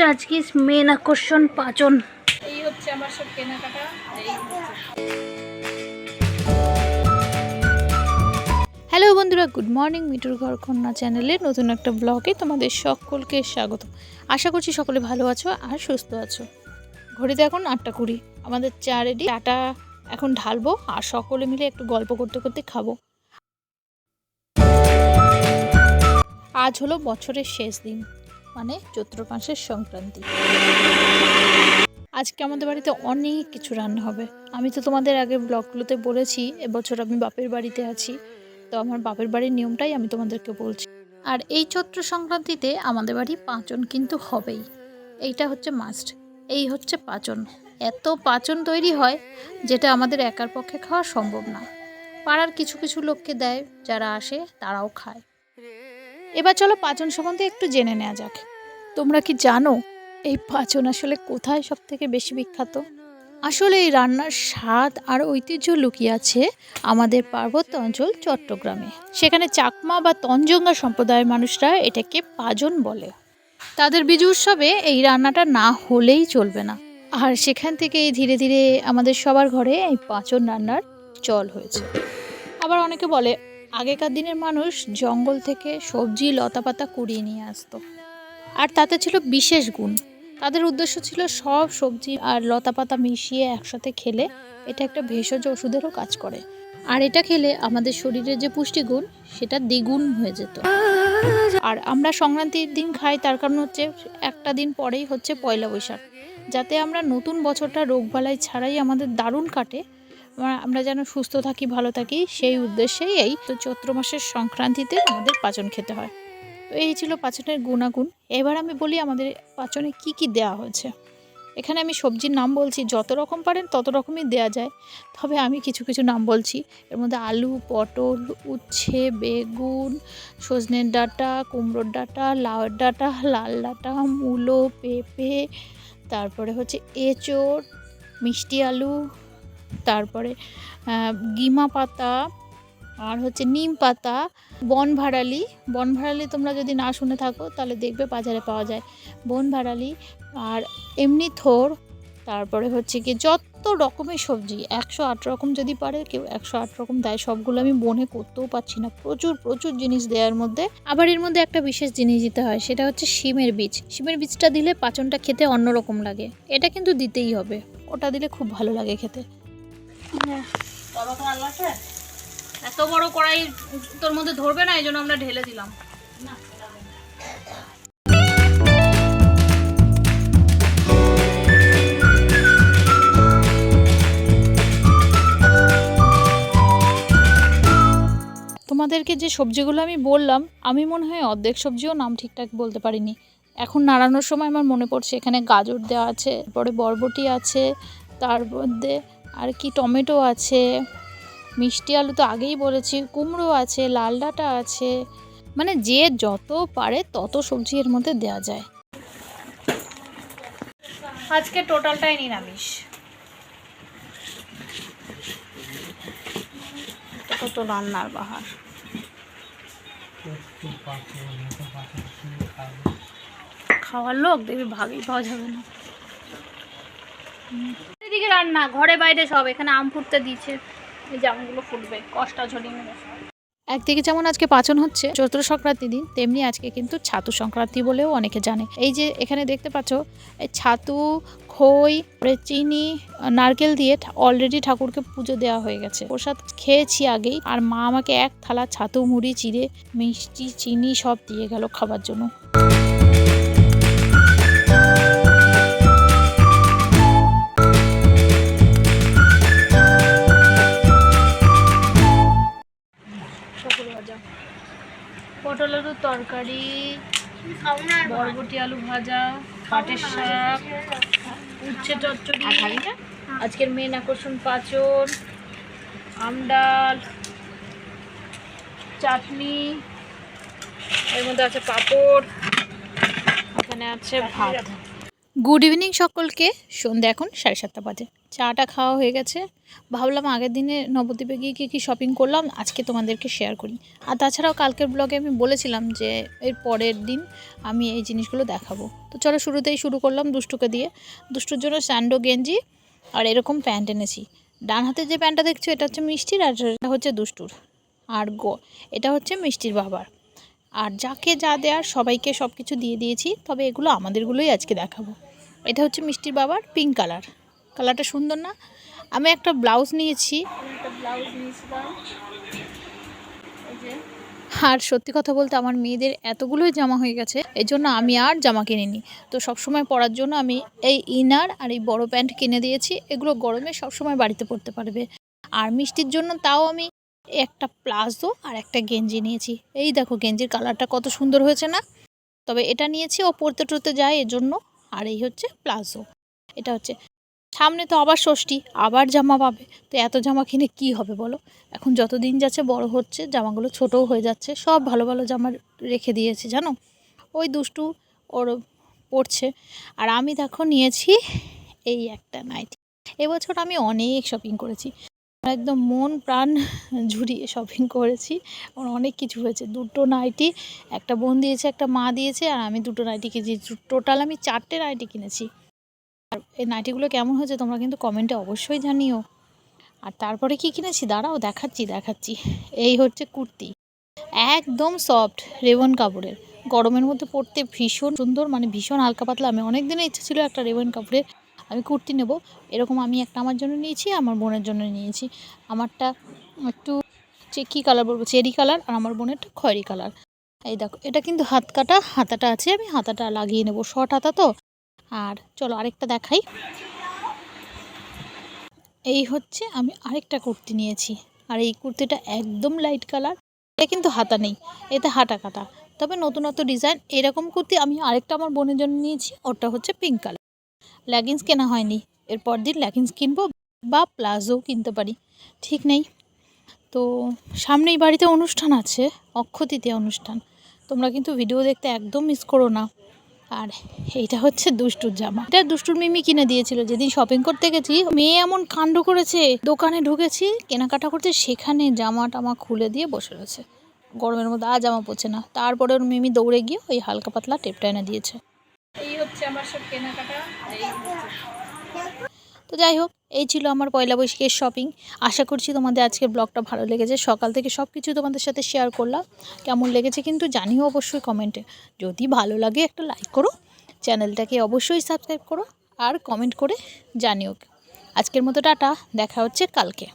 আজকে মেন আকর্ষণ পাচন। এই হচ্ছে আমার সব কেনাকাটা। হ্যালো বন্ধুরা, গুড মর্নিং। মিঠুর ঘর কন্যা চ্যানেলের নতুন একটা ব্লগে তোমাদের সকলকে স্বাগত। আশা করছি সকলে ভালো আছো আর সুস্থ আছো। ঘড়িতে এখন 8:20। আমাদের চা রেডি। চাটা এখন ঢালবো আর সকলে মিলে একটু গল্প করতে করতে খাবো। আজ হলো বছরের শেষ দিন, মানে চৈত্র মাসের সংক্রান্তি। আজকে আমাদের বাড়িতে অনেক কিছু রান্না হবে। আমি তো তোমাদের আগে ব্লগগুলোতে বলেছি এবছর আমি বাপের বাড়িতে আছি, তো আমার বাপের বাড়ির নিয়মটাই আমি তোমাদেরকে বলছি। আর এই চৈত্র সংক্রান্তিতে আমাদের বাড়ি পাঁচন কিন্তু হবেই, এইটা হচ্ছে মাস্ট। এই হচ্ছে পাঁচন। এত পাঁচন তৈরি হয় যেটা আমাদের একার পক্ষে খাওয়া সম্ভব না। পাড়ার কিছু কিছু লোককে দেয়, যারা আসে তারাও খায়। এবার চলো পাঁচন সম্বন্ধে একটু জেনে নেওয়া যাক। তোমরা কি জানো এই পাঁচন আসলে কোথায় সব থেকে বেশি বিখ্যাত? আসলে এই রান্নার স্বাদ আর ঐতিহ্য লুকিয়ে আছে আমাদের পার্বত্য অঞ্চল চট্টগ্রামে। সেখানে চাকমা বা তঞ্জঙ্গা সম্প্রদায়ের মানুষরা এটাকে পাঁজন বলে। তাদের বিজু উৎসবে এই রান্নাটা না হলেই চলবে না। আর সেখান থেকে ধীরে ধীরে আমাদের সবার ঘরে এই পাঁচন রান্নার চল হয়েছে। আবার অনেকে বলে আগেকার দিনের মানুষ জঙ্গল থেকে সবজি লতাপাতা কুড়িয়ে নিয়ে আসতো, আর তাতে ছিল বিশেষ গুণ। তাদের উদ্দেশ্য ছিল সব সবজি আর লতাপাতা মিশিয়ে একসাথে খেলে এটা একটা ভেষজ ওষুধেরও কাজ করে, আর এটা খেলে আমাদের শরীরের যে পুষ্টিগুণ সেটা দ্বিগুণ হয়ে যেত। আর আমরা সংক্রান্তির দিন খাই, তার কারণ হচ্ছে একটা দিন পরেই হচ্ছে পয়লা বৈশাখ, যাতে আমরা নতুন বছরটা রোগবালাই ছাড়াই আমাদের দারুণ কাটে, আমরা যেন সুস্থ থাকি, ভালো থাকি, সেই উদ্দেশ্যেই এই তো চৈত্র মাসের সংক্রান্তিতে আমাদের পাচন খেতে হয়। তো এই ছিল পাচনের গুণাগুণ। এবার আমি বলি আমাদের পাচনে কি কি দেওয়া হয়েছে। এখানে আমি সবজির নাম বলছি, যত রকম পারেন তত রকমই দেওয়া যায়, তবে আমি কিছু কিছু নাম বলছি। এর মধ্যে আলু, পটল, উচ্ছে, বেগুন, সজনের ডাঁটা, কুমড়োর ডাঁটা, লাউয়ের ডাঁটা, লাল ডাঁটা, মূলো, পেঁপে, তারপরে হচ্ছে এঁচোড়, মিষ্টি আলু, তারপরে গিমা পাতা, আর হচ্ছে নিম পাতা, বনভাড়ালি। বনভাড়ালি তোমরা যদি না শুনে থাকো তাহলে দেখবে বাজারে পাওয়া যায় বনভাড়ালি। আর এমনি থোর, তারপরে হচ্ছে কি যত রকমের সবজি 108 রকম, যদি পারে কেউ 108 রকম দেয়। সবগুলো আমি মনে করতেও পারছি না, প্রচুর প্রচুর জিনিস দেওয়ার মধ্যে। আবার এর মধ্যে একটা বিশেষ জিনিস দিতে হয়, সেটা হচ্ছে শিমের বীজ। শিমের বীজটা দিলে পাচনটা খেতে অন্যরকম লাগে, এটা কিন্তু দিতেই হবে, ওটা দিলে খুব ভালো লাগে খেতে। এত বড় কড়াই তোর মধ্যে ধরবে না, এই জন্য আমরা ঢেলে দিলাম। তোমাদেরকে যে সবজিগুলো আমি বললাম, আমি মনে হয় অর্ধেক সবজিও নাম ঠিকঠাক বলতে পারিনি। এখন নাড়ানোর সময় আমার মনে পড়ছে এখানে গাজর দেওয়া আছে, পরে বরবটি আছে, তার মধ্যে আর কি টমেটো আছে, মিষ্টি আলু তো আগেই বলেছি, কুমড়ো আছে, লাল ডাঁটা আছে, মানে যে যত পারে তত সবজি এর মধ্যে দেওয়া যায়। আজকে টোটালটাই নিরামিষ। কত রান্নার বাহার। খাওয়ার লোক দেখবি ভাগই পাওয়া যাবে না। এদিকে রান্না, ঘরে বাইরে সব। এখানে আম ফুটতে দিয়েছে, এই জামগুলো ফুটবে, কষ্টা ঝরিয়ে নেবে। একদিকে যেমন আজকে পাচন হচ্ছে চৈত্র সংক্রান্তি দিন, তেমনি আজকে কিন্তু ছাতু সংক্রান্তি বলেও অনেকে জানে। এই যে এখানে দেখতে পাচ্ছ, এই ছাতু, খই, চিনি, নারকেল দিয়ে অলরেডি ঠাকুরকে পুজো দেওয়া হয়ে গেছে। প্রসাদ খেয়েছি আগেই, আর মা আমাকে এক থালা ছাতু, মুড়ি, চিড়ে, মিষ্টি, চিনি সব দিয়ে গেল খাবার জন্য। পটল আলুর তরকারি, বরবটি আলু ভাজা, পাটের শাক, উচ্ছে চচ্চড়ি, আজকের মেন আকর্ষণ পাঁচন, আমডাল, চাটনি, এর মধ্যে আছে পাঁপড়, এখানে আছে ভাত। গুড ইভিনিং সকলকে। সন্ধ্যা এখন 7:30 বাজে। চাটা খাওয়া হয়ে গেছে। ভাবলাম আগের দিনে নবদ্বীপে গিয়ে কী শপিং করলাম আজকে তোমাদেরকে শেয়ার করি। আর তাছাড়াও কালকের ব্লগে আমি বলেছিলাম যে এর পরের দিন আমি এই জিনিসগুলো দেখাবো। তো চলো শুরুতেই শুরু করলাম দুষ্টুকে দিয়ে। দুষ্টুর জন্য স্যান্ডো গেঞ্জি আর এরকম প্যান্ট এনেছি। ডান হাতে যে প্যান্টটা দেখছো এটা হচ্ছে মিষ্টির, আর এটা হচ্ছে দুষ্টুর। আর এটা হচ্ছে মিষ্টির বাবার। আর যাকে যা দেওয়ার সবাইকে সব কিছু দিয়ে দিয়েছি, তবে এগুলো আমাদেরগুলোই আজকে দেখাবো। এটা হচ্ছে মিষ্টির বাবার পিঙ্ক কালারটা সুন্দর না? আমি একটা ব্লাউজ নিয়েছি, আর সত্যি কথা বলতে আমার মেয়েদের এতগুলোই জামা হয়ে গেছে, এই জন্য আমি আর জামা কিনিনি। তো সবসময় পরার জন্য আমি এই ইনার আর এই বড় প্যান্ট কিনে দিয়েছি। এগুলো গরমে সবসময় বাড়িতে পরতে পারবে। আর মিষ্টির জন্য তাও আমি একটা প্লাজো আর একটা গেঞ্জি নিয়েছি। এই দেখো গেঞ্জির কালারটা কত সুন্দর হয়েছে না? তবে এটা নিয়েছি ও পরতে টরতে যায় এজন্য। আর এই হচ্ছে প্লাজো। এটা হচ্ছে সামনে তো আবার ষষ্ঠী, আবার জামা পাবে। তো এত জামা কিনে কি হবে বলো? এখন যত দিন যাচ্ছে বড় হচ্ছে, জামাগুলো ছোটও হয়ে যাচ্ছে। সব ভালো ভালো জামা রেখে দিয়েছি জানো। ওই দুষ্টু ওর পড়ছে। আর আমি দেখো নিয়েছি এই একটা নাইটি। এবছর আমি অনেক শপিং করেছি, একদম মন প্রাণ ঝুরিয়ে শপিং করেছি। অনেক কিছু হয়েছে। 2টো নাইটি, একটা বোন দিয়েছে, একটা মা দিয়েছে, আর আমি 2টো নাইটি কিনেছি। টোটাল আমি 4টে নাইটি কিনেছি। আর এই নাইটিগুলো কেমন হয়েছে তোমরা কিন্তু কমেন্টে অবশ্যই জানিও। আর তারপরে কি কিনেছি দাঁড়াও দেখাচ্ছি। এই হচ্ছে কুর্তি, একদম সফট রেওয়ান কাপড়ের, গরমের মধ্যে পরতে ভীষণ সুন্দর, মানে ভীষণ হালকা পাতলা। আমি অনেক দিনের ইচ্ছা ছিল একটা রেওয়ান কাপড়ের আমি কুর্তি নেব। এরকম আমি একটা আমার জন্য নিয়েছি, আমার বোনের জন্য নিয়েছি। আমারটা একটু কী কালার বলবো, চেরি কালার, আর আমার বোনেরটা খয়েরি কালার। এই দেখো এটা কিন্তু হাতাটা আছে, আমি হাতাটা লাগিয়ে নেব, শর্ট হাতা তো। আর চলো আরেকটা দেখাই। এই হচ্ছে আমি আরেকটা কুর্তি নিয়েছি, আর এই কুর্তিটা একদম লাইট কালার। এটা কিন্তু হাতা নেই, এতে হাতা কাটা, তবে নতুন ডিজাইন। এরকম কুর্তি আমি আরেকটা আমার বোনের জন্য নিয়েছি, ওটা হচ্ছে পিঙ্ক কালার। লেগিংস কেনা হয়নি, এরপর দিন লেগিংস কিনবো বা প্লাজো কিনতে পারি, ঠিক নেই। তো সামনেই বাড়িতে অনুষ্ঠান আছে, অক্ষয় তৃতীয়া অনুষ্ঠান। তোমরা কিন্তু ভিডিও দেখতে একদম মিস করো না। আর এইটা হচ্ছে দুষ্টুর জামা, এটা দুষ্টুর মিমি কিনে দিয়েছিল। যেদিন শপিং করতে গেছি, মেয়ে এমন কাণ্ড করেছে, দোকানে ঢুকেছি কেনাকাটা করতে, সেখানে জামা টামা খুলে দিয়ে বসে রয়েছে। গরমের মধ্যে আর জামা পড়ছে না। তারপরে ওর মিমি দৌড়ে গিয়ে ওই হালকা পাতলা টেপটা এনে দিয়েছে। এই হচ্ছে আমার সব কেনাকাটা। তো যাই হোক, এই ছিল আমার পয়লা বৈশাখের শপিং। আশা করছি তোমাদের আজকের ব্লগটা ভালো লেগেছে। সকাল থেকে সব কিছু তোমাদের সাথে শেয়ার করলাম। কেমন লেগেছে কিন্তু জানিও অবশ্যই কমেন্টে। যদি ভালো লাগে একটা লাইক করো, চ্যানেলটাকে অবশ্যই সাবস্ক্রাইব করো, আর কমেন্ট করে জানিও। আজকের মতো টাটা, দেখা হচ্ছে কালকে।